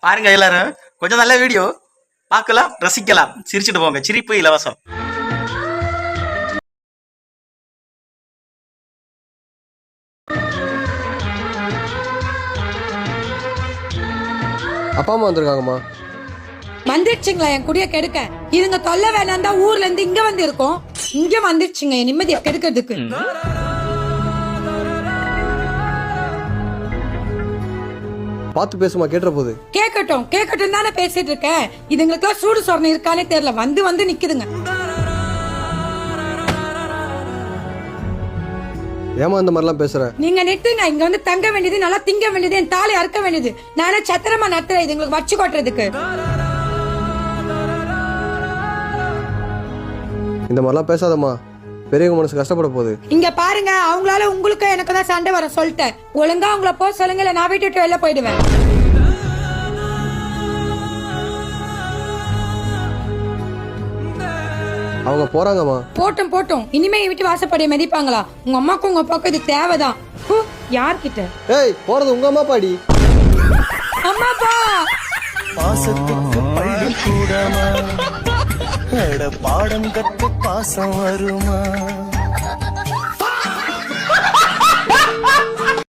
பாருங்க எல்லாரும், கொஞ்சம் நல்ல வீடியோ பார்க்கலாம், ரசிக்கலாம், சிரிச்சுட்டு போங்க. சிரிப்பு இலவசம். அப்பா அம்மா வந்திருக்காங்கம்மா. வந்துடுச்சுங்களா என் குடிய கெடுக்க? இதுங்க தொல்லை வேணாம் தான் ஊர்ல இருந்து இங்க வந்து இருக்கோம். இங்க வந்துடுச்சுங்க என் நிம்மதியை கெடுக்கிறதுக்கு. பார்த்து பேசுமா, கேட்டுற போது. கேட்கட்டும் கேட்கட்டும் தானே பேசிட்டு இருக்கேன். இதுங்களுக்குலாம் சூடு சொரணை இருக்கானே தெரியல, வந்து வந்து நிக்குதுங்க. ஏமா இந்த மாதிரிலாம் பேசுற? நீங்க நெட்டுங்க, இங்க வந்து தங்க வேண்டியது, நல்லா திங்க வேண்டியது, என் தாலி அறுக்க வேண்டியது. நானே சத்திரமா நத்துறேன் இதுங்களுக்கு வச்சு கொட்டுறதுக்கு. இந்த மாதிரிலாம் பேசாதம்மா, பெரியவங்க மனசு கஷ்டப்பட போகுது. இங்க பாருங்க, அவங்களால உங்களுக்கு எனக்கு தான் சண்டை வர சொல்லிட்டேன். ஒழுங்கா அவங்கள போக சொல்லுங்க, இல்ல நான் வீட்டு விட்டு வெளில போயிடுவேன். அவங்க போறாங்கம்மா. போட்டும் போட்டும், இனிமே வீட்டு வாசப்படியை மிதிப்பாங்களா? உங்க அம்மாக்கும் உங்க அப்பாவுக்கும் இது தேவைதான். யார்கிட்ட? ஏய், போறது உங்க அம்மா பாடி. அம்மாப்பா பாசத்துக்கு பள்ளி கூடமா, பாடம் கற்று பாசம் வருமா?